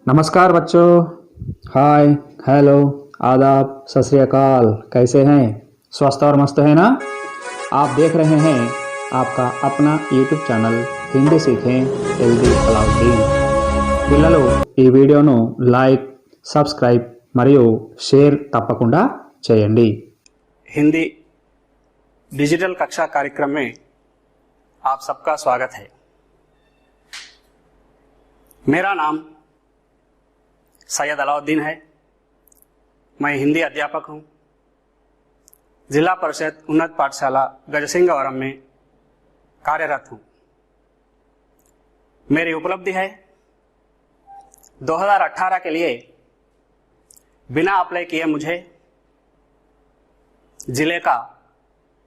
नमस्कार बच्चों। हाय, हेलो, आदाब, सत श्री अकाल। कैसे हैं? स्वस्थ और मस्त है ना? आप देख रहे हैं आपका अपना యూట్యూబ్ ఛానల్ హిందీ सीखें ఎల్ది అలావుద్దీన్. పిల్లలు ఈ వీడియోను లైక్, సబ్స్క్రైబ్ మరియు షేర్ తప్పకుండా చేయండి. हिंदी डिजिटल कक्षा कार्यक्रम में आप सबका स्वागत है। मेरा नाम सैयद अलाउद्दीन है। मैं हिंदी अध्यापक हूं। जिला परिषद उन्नत पाठशाला गजसिंहवरम में कार्यरत हूं। मेरी उपलब्धि है 2018 के लिए बिना अप्लाई किए मुझे जिले का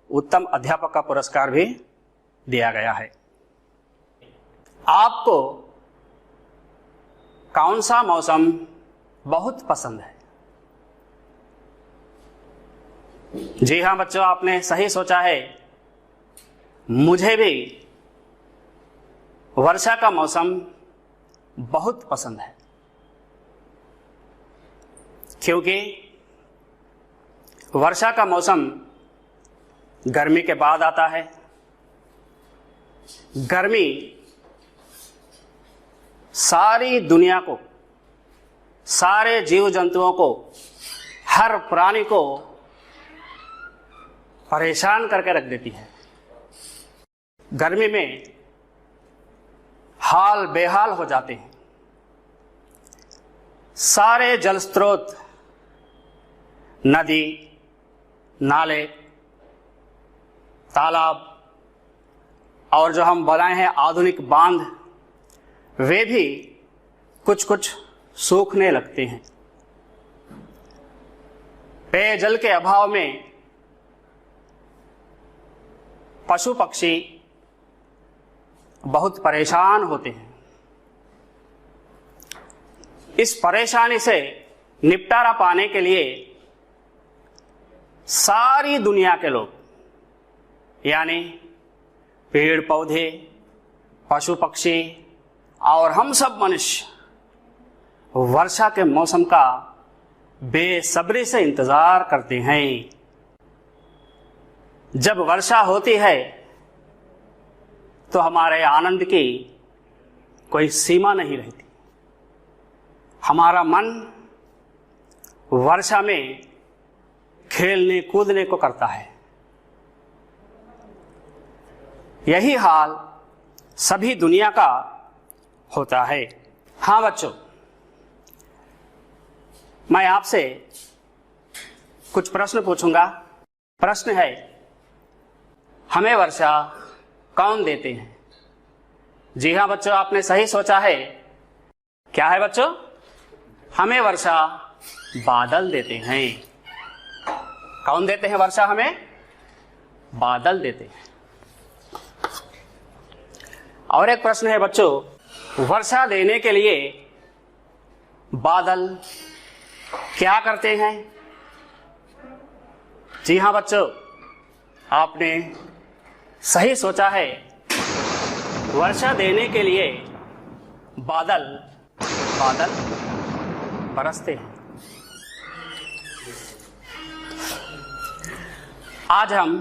उत्तम अध्यापक का पुरस्कार भी दिया गया है। आपको कौन सा मौसम बहुत पसंद है? जी हां बच्चों, आपने सही सोचा है। मुझे भी वर्षा का मौसम बहुत पसंद है, क्योंकि वर्षा का मौसम गर्मी के बाद आता है। गर्मी सारी दुनिया को, सारे जीव जंतुओं को, हर प्राणी को परेशान करके रख देती है। गर्मी में हाल बेहाल हो जाते हैं। सारे जल स्रोत, नदी, नाले, तालाब और जो हम बनाए हैं आधुनिक बांध, वे भी कुछ कुछ सूखने लगते हैं। पेयजल के अभाव में पशु पक्षी बहुत परेशान होते हैं। इस परेशानी से निपटारा पाने के लिए सारी दुनिया के लोग, यानी पेड़ पौधे, पशु पक्षी और हम सब मनुष्य वर्षा के मौसम का बेसब्री से इंतजार करते हैं। जब वर्षा होती है तो हमारे आनंद की कोई सीमा नहीं रहती। हमारा मन वर्षा में खेलने कूदने को करता है। यही हाल सभी दुनिया का होता है। हाँ बच्चों, मैं आपसे कुछ प्रश्न पूछूंगा। प्रश्न है, हमें वर्षा कौन देते हैं? जी हाँ बच्चों, आपने सही सोचा है। क्या है बच्चों? हमें वर्षा बादल देते हैं। कौन देते हैं वर्षा? हमें बादल देते हैं। और एक प्रश्न है बच्चों, वर्षा देने के लिए बादल क्या करते हैं? जी हां बच्चों, आपने सही सोचा है। वर्षा देने के लिए बादल बरसते हैं। आज हम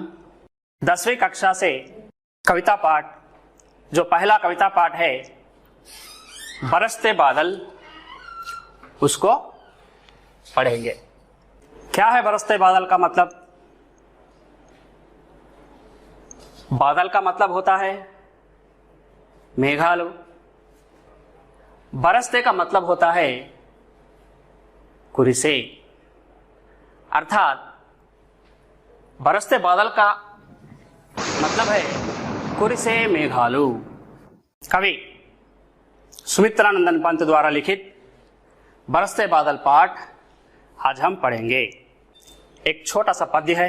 10वीं कक्षा से कविता पाठ, जो पहला कविता पाठ है बरसते बादल, उसको पढ़ेंगे। क्या है बरसते बादल का मतलब? बादल का मतलब होता है मेघालु। बरसते का मतलब होता है कुरिसे। अर्थात बरसते बादल का मतलब है कुरिसे मेघालु। कवि सुमित्रानंदन पंत द्वारा लिखित बरसते बादल पाठ आज हम पढ़ेंगे। एक छोटा सा पद्य है।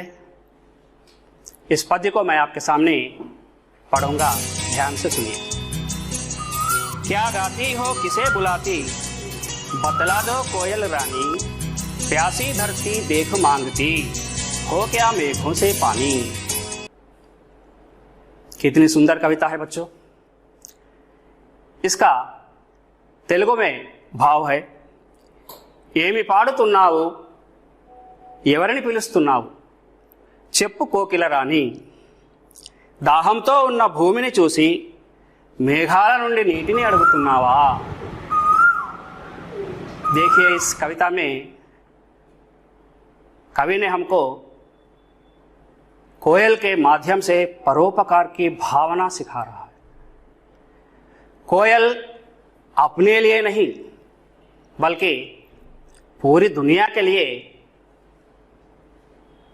इस पद्य को मैं आपके सामने पढ़ूंगा, ध्यान से सुनिए। क्या गाती हो किसे बुलाती, बतला दो कोयल रानी, प्यासी धरती देख मांगती, हो क्या मेघों से पानी। कितनी सुंदर कविता है बच्चों। इसका तेलुगु में భావ్ హై. ఏమి పాడుతున్నావు, ఎవరిని పిలుస్తున్నావు, చెప్పు కోకిల రాణి. దాహంతో ఉన్న భూమిని చూసి మేఘాల నుండి నీటిని అడుగుతున్నావా. देखिए इस कविता में कवि ने हमको कोयल के माध्यम से परोपकार की भावना सिखा रहा है. कोयल अपने लिए नहीं बल्कि पूरी दुनिया के लिए,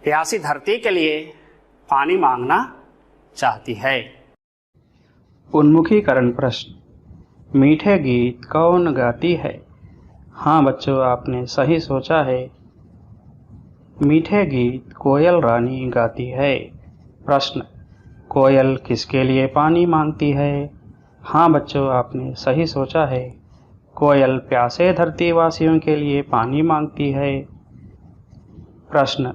प्यासी धरती के लिए पानी मांगना चाहती है. उन्मुखीकरण प्रश्न. मीठे गीत कौन गाती है. हाँ बच्चों, आपने सही सोचा है. मीठे गीत कोयल रानी गाती है. प्रश्न. कोयल किसके लिए पानी मांगती है. हाँ बच्चों, आपने सही सोचा है. कोयल प्यासे धरती वासियों के लिए पानी मांगती है. प्रश्न.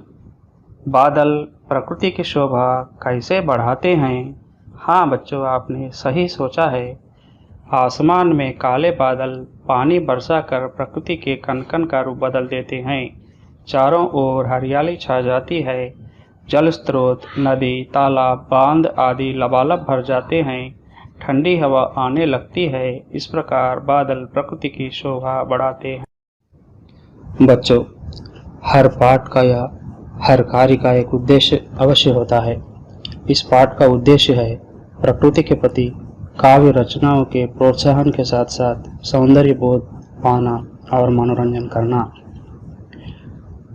बादल प्रकृति की शोभा कैसे बढ़ाते हैं. हाँ बच्चों, आपने सही सोचा है. आसमान में काले बादल पानी बरसाकर प्रकृति के कण-कण का रूप बदल देते हैं. चारों ओर हरियाली छा जाती है. जल स्रोत, नदी, तालाब, बांध आदि लबालब भर जाते हैं. ठंडी हवा आने लगती है. इस प्रकार बादल प्रकृति की शोभा बढ़ाते हैं. बच्चों, हर पाठ का या हर कार्य का एक उद्देश्य अवश्य होता है. इस पाठ का उद्देश्य है प्रकृति के प्रति काव्य रचनाओं के प्रोत्साहन के साथ साथ सौंदर्य बोध पाना और मनोरंजन करना.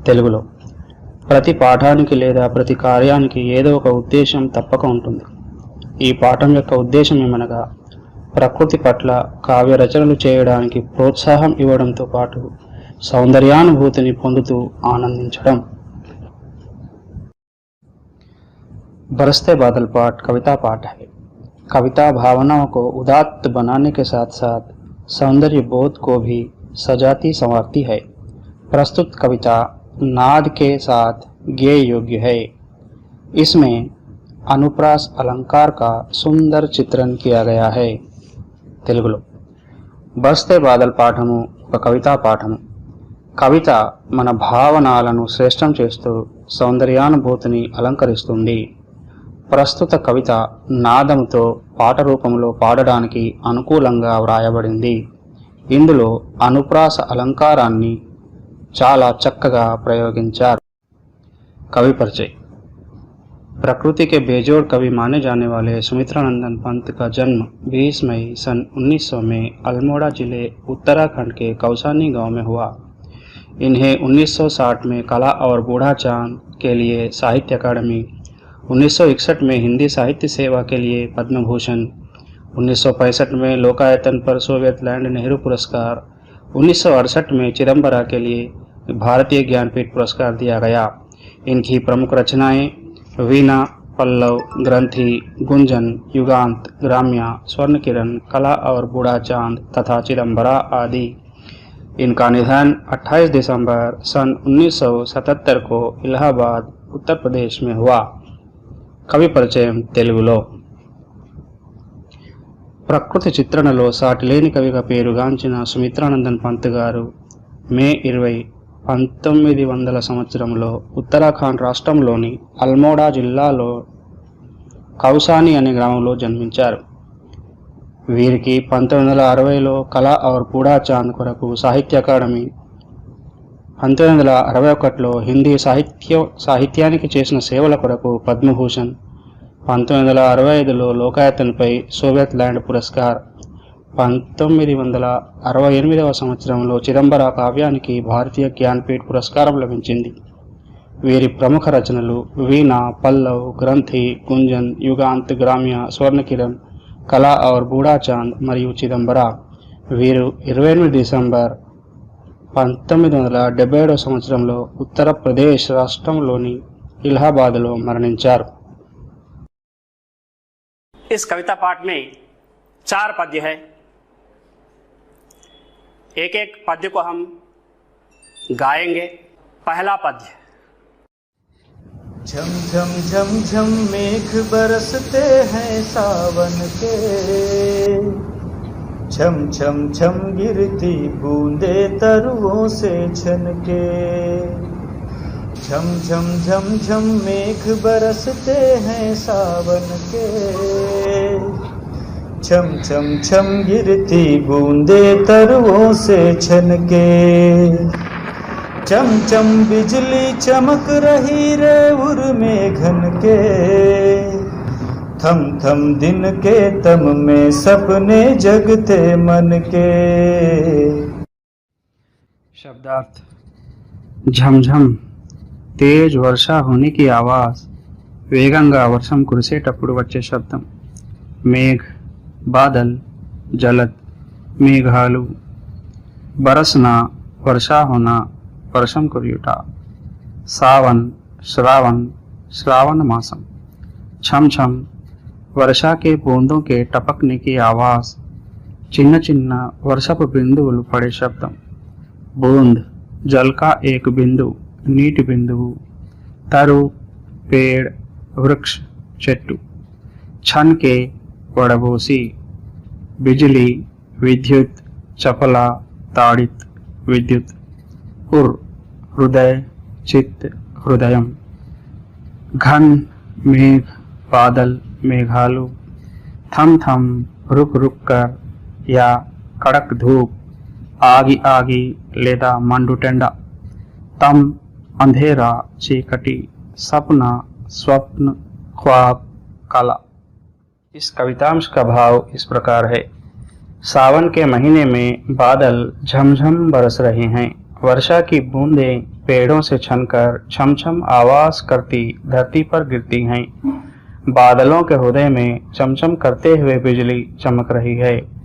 తెలుగులో ప్రతి పాఠానికి లేదా ప్రతి కార్యానికి ఏదో ఒక ఉద్దేశం తప్పక ఉంటుంది. ఈ పాఠం యొక్క ఉద్దేశం ఏమనగా ప్రకృతి పట్ల కావ్య రచనలు చేయడానికి ప్రోత్సాహం ఇవ్వడంతో పాటు సౌందర్యానుభూతిని పొందుతూ ఆనందించడం. बरसते बादल पाठ कविता पाठ है. कविता भावनाओं को उदात्त बनाने के साथ साथ सौंदर्य बोध को भी सजाती संवारती है. प्रस्तुत कविता नाद के साथ गेय योग्य है. इसमें अनुप्रास अलंकार का सुंदर चित्रण किया गया है. తెలుగులో బరస్తే బాదల్ పాఠము ఒక కవితా పాఠము. కవిత మన భావనాలను శ్రేష్టం చేస్తూ సౌందర్యానుభూతిని అలంకరిస్తుంది. ప్రస్తుత కవిత నాదముతో పాట రూపంలో పాడడానికి అనుకూలంగా వ్రాయబడింది. ఇందులో అనుప్రాస అలంకారాన్ని చాలా చక్కగా ప్రయోగించారు. कवि परिचय. प्रकृति के बेजोड़ कवि माने जाने वाले सुमित्रानंदन पंत का जन्म 20 मई सन 1900 में अल्मोड़ा जिले उत्तराखंड के कौसानी गांव में हुआ. इन्हें 1960 में कला और बूढ़ा चांद के लिए साहित्य अकादमी, 1961 में हिंदी साहित्य सेवा के लिए पद्म भूषण, 1965 में लोकायतन पर सोवियत लैंड नेहरू पुरस्कार, 1968 में चिदम्बरा के लिए भारतीय ज्ञानपीठ पुरस्कार दिया गया. इनकी प्रमुख रचनाएं वीणा, पल्लव, ग्रंथि, गुंजन, युगांत, ग्राम्या, स्वर्ण किरण, कला और बूढ़ा चांद तथा चिदम्बरा आदि. इनका निधन 28 दिसंबर सन 1977 को इलाहाबाद उत्तर प्रदेश में हुआ. కవి పరిచయం తెలుగులో. ప్రకృతి చిత్రణలో సాటిలేని కవిగా పేరుగాంచిన సుమిత్రానందన్ పంత్ గారు మే 20, 1900 సంవత్సరంలో ఉత్తరాఖండ్ రాష్ట్రంలోని అల్మోడా జిల్లాలో కౌసాని అనే గ్రామంలో జన్మించారు. వీరికి 1960లో కళా और बूढ़ा चांद కొరకు సాహిత్య అకాడమీ, 1961లో హిందీ సాహిత్యానికి చేసిన సేవల కొరకు పద్మభూషణ్, 1965లో లోకాయతన్పై సోవియట్ ల్యాండ్ పురస్కార్, 1968వ సంవత్సరంలో చిదంబర కావ్యానికి భారతీయ జ్ఞానపీఠ్ పురస్కారం లభించింది. వీరి ప్రముఖ రచనలు వీణ, పల్లవ్, గ్రంథి, గుంజన్, యుగాంత్, గ్రామ్య, స్వర్ణ కిరణ్, కళా और बूढ़ा चांद మరియు చిదంబర. వీరు 28 డిసెంబర్ 1977 సంవత్సరంలో ఉత్తరప్రదేశ్ రాష్ట్రంలోని इलाहाबादలో మరణించారు. इस कविता पाठ में 4 पद्य है. एक एक पद्य को हम गाएंगे. पहला पद्य. झम झम झम झम मेघ बरसते हैं सावन के, छम छम छम गिरती बूंदे तरुओं से छनके, झम झम झम झम मेघ बरसते हैं सावन के, छम छम छम गिरती बूंदे तरुओं से छनके, चम चम बिजली चमक रही रे उर में घन के, थम थम दिन के तम में सपने जगते मन के। शब्दार्थ। झमझम तेज वर्षा होने की आवाज, వేగంగా వర్షం కురిసేటప్పుడు వచ్చే శబ్దం. మేఘ్ బాదల్, జలద్, మేఘాలు. బరస్నా వర్షా హోనా, వర్షం కురియుట. సావన్ श्रावण, श्रावण मासम. छम छम वर्षा के बूंदों के टपकने की आवाज, చిన్న చిన్న వర్షపు బిందువులు పడే శబ్దం. బూంద్ जल का एक बिंदु, नीటి बिंदुవు. तरु पेड़, वृक्ष, చెట్టు. छन के वड़बोसी. बिजली, विद्युत, चपला, ताड़ित, विद्युत. उर हृदय, चित्त, हृदयम. घन मेघ, बादल, मेघालु. थम थम रुक रुक कर या कड़क धूप, ఆగి ఆగి లేదా మండుటెండ. तम अंधेरा, चीकटी. सपना, स्वप्न, ख्वाब, कला. इस कवितांश का भाव इस प्रकार है। सावन के महीने में बादल झमझम बरस रहे हैं। वर्षा की बूंदें पेड़ों से छनकर छमछम आवाज करती धरती पर गिरती हैं। बादलों के हृदय में चमचम करते हुए बिजली चमक रही है।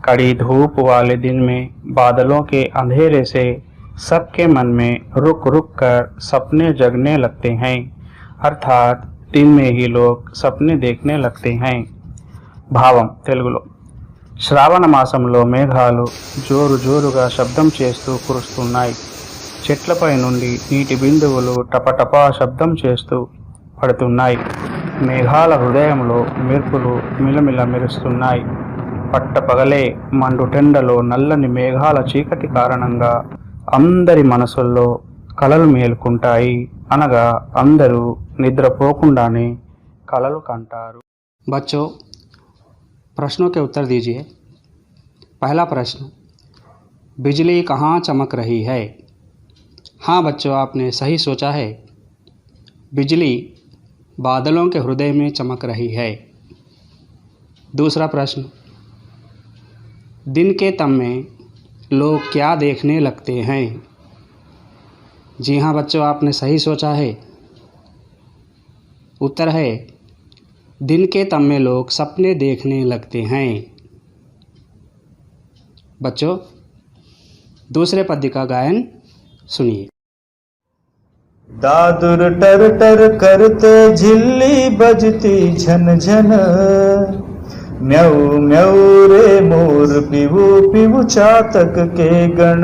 कड़ी धूप वाले दिन में बादलों के अंधेरे से सबके मन में रुक रुक कर सपने जगने लगते हैं, अर्थात दिन में ही लोग सपने देखने लगते हैं। భావం తెలుగులో. శ్రావణ మాసంలో మేఘాలు జోరు జోరుగా శబ్దం చేస్తూ కురుస్తున్నాయి. చెట్లపై నుండి నీటి బిందువులు టపటపా శబ్దం చేస్తూ పడుతున్నాయి. మేఘాల హృదయంలో మెరుపులు మిలమిల మెరుస్తున్నాయి. పట్టపగలే మండుటెండలో నల్లని మేఘాల చీకటి కారణంగా అందరి మనసుల్లో కలలు మేలుకుంటాయి. అనగా అందరూ నిద్రపోకుండానే కలలు కంటారు. बच्चों, प्रश्नों के उत्तर दीजिए। पहला प्रश्न, बिजली कहाँ चमक रही है? हाँ बच्चों, आपने सही सोचा है। बिजली बादलों के हृदय में चमक रही है। दूसरा प्रश्न, दिन के तम में लोग क्या देखने लगते हैं? जी हाँ बच्चों, आपने सही सोचा है। उत्तर है, दिन के तम में लोग सपने देखने लगते हैं। बच्चों, दूसरे पद्य का गायन सुनिए। दादुर टर टर करते झिल्ली बजती झन झन, म्याऊ म्याऊ रे मोर पिवु पिवु चातक के गण।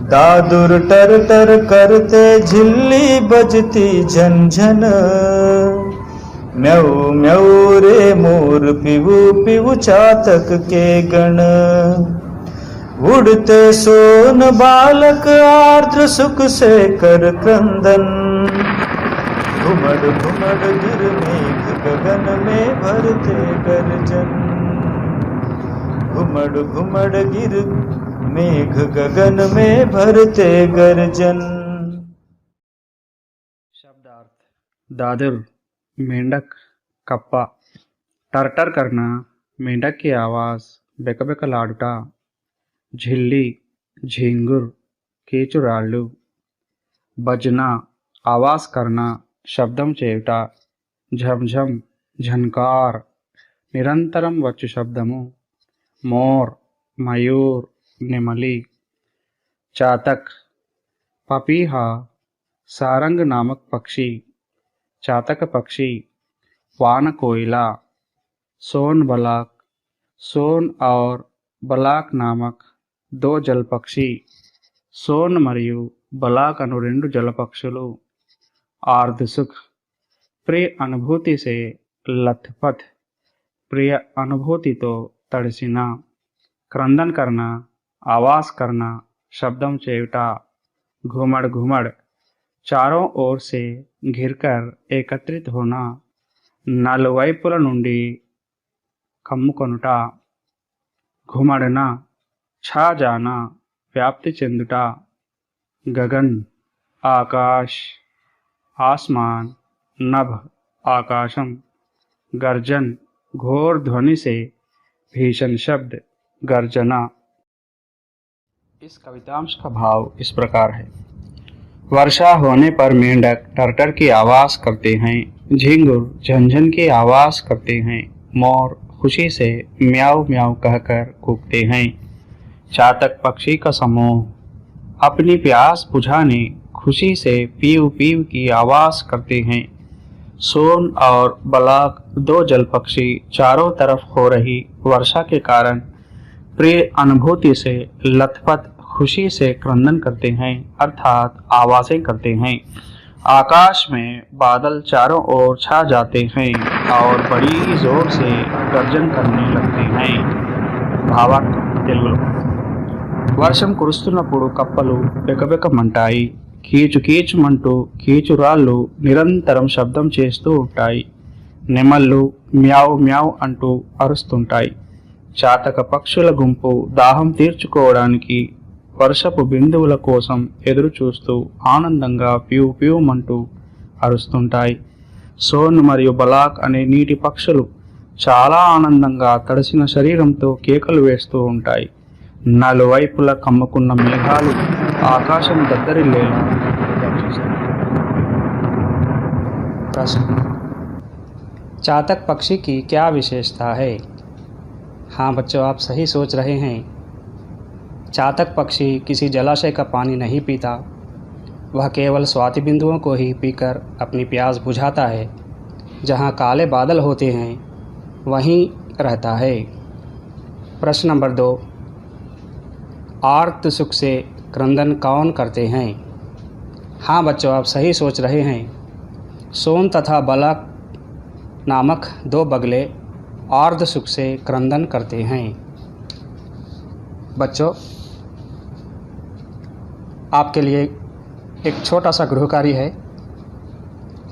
दादुर टर टर करते झिल्ली बजती झन झन, म्याऊ म्याऊ रे मोर पिवु पिवु चातक के गण। उड़ते सोन बालक आर्द्र सुख से कर क्रंदन, घुमड़ घुमड़ गिर मेघ गगन में भरते गर्जन। घुमड़ घुमड़ गिर मेघ गगन में भरते गर्जन। शब्दार्थ। दादर मेंढक, कप्पा. टरटर करना, मेंढक की आवाज बेकबेकलाडुटा. झिल्ली, झींगुर, कीचुराళ్ళు. बजना, आवाज करना, శబ్దం చేయుట. झमझम, झनकार, నిరంతరం వచ్చు శబ్దము. మోర్, మయూర్, నెమలి. चातक, पपीहा, सारंग नामक पक्षी. चातक पक्षी. वान कोयला. सोन बलाक. सोन और बलाक नामक दो जल पक्षी. सोन మరియు బలాక్ అను రెండు జలపక్షులు. आर्द सुख, प्रिय अनुभूति से लथपथ, प्रिय अनुभूति तो तड़सिना, क्रंदन करना, आवाज करना, शब्दम चेवटा, घुमड़ घुमड़, चारों ओर से घिरकर एकत्रित होना, నలువైపుల నుండి కమ్ముకొనుట, घुमड़ना, छा जाना, व्याप्ति చెందుట, गगन, आकाश, आसमान, नभ, आकाशम, गर्जन, घोर ध्वनि से भीषण शब्द, गर्जना। इस कवितांश का भाव इस प्रकार है। वर्षा होने पर मेंढक टरटर की आवाज करते हैं, झिंगुर झंझन की आवाज करते हैं, मोर खुशी से म्याऊ म्याऊ कहकर कूकते हैं। चातक पक्षी का समूह अपनी प्यास बुझाने खुशी से पीव पीव की आवाज करते हैं। सोन और बलाक दो जल पक्षी चारों तरफ हो रही वर्षा के कारण प्रिय अनुभूति से लथपथ खुशी से क्रंदन करते हैं, अर्थात आवाजें करते हैं। आकाश में बादल चारों ओर छा जाते हैं और बड़ी जोर से गर्जन करने लगते हैं। భావార్థం తెలుగులో వర్షం కురుస్తున్నప్పుడు కప్పలు బెకబెకమంటాయి, కీచు కీచుమంటూ కీచురాళ్ళు నిరంతరం శబ్దం చేస్తూ ఉంటాయి. నెమళ్ళు మ్యావ్ మ్యావ్ అంటూ అరుస్తుంటాయి. చాతక పక్షుల గుంపు దాహం తీర్చుకోవడానికి వర్షపు బిందువుల కోసం ఎదురు చూస్తూ ఆనందంగా ప్యూ ప్యూమంటూ అరుస్తుంటాయి. సోన్ మరియు బలాక్ అనే నీటి పక్షులు చాలా ఆనందంగా తడిసిన శరీరంతో కేకలు వేస్తూ ఉంటాయి. నలువైపుల కమ్ముకున్న మేఘాలు ఆకాశం దద్దరిల్లేలా గర్జిస్తాయి. प्रश्न, चातक पक्षी की क्या विशेषता है? हाँ बच्चों, आप सही सोच रहे हैं। चातक पक्षी किसी जलाशय का पानी नहीं पीता, वह केवल स्वाति बिंदुओं को ही पीकर अपनी प्यास बुझाता है। जहाँ काले बादल होते हैं वहीं रहता है। प्रश्न नंबर 2, आर्त सुख से क्रंदन कौन करते हैं? हाँ बच्चों, आप सही सोच रहे हैं। सोन तथा बलक नामक दो बगले आर्द सुख से क्रंदन करते हैं। बच्चों, आपके लिए एक छोटा सा गृह कार्य है।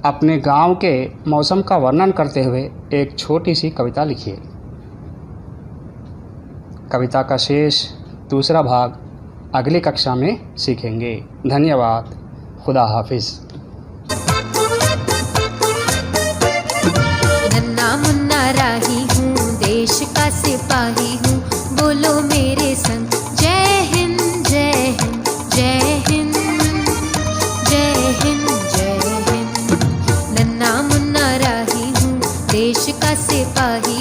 अपने गांव के मौसम का वर्णन करते हुए एक छोटी सी कविता लिखिए। कविता का शेष दूसरा भाग अगली कक्षा में सीखेंगे। धन्यवाद। खुदा हाफिज़। नन्ना मुन्ना राही हूँ, देश का सिपाही हूँ, बोलो मेरे संग जय हिंद जय हिंद जय हिंद जय हिंद जय हिंद। नन्ना मुन्ना राही हूँ, देश का सिपाही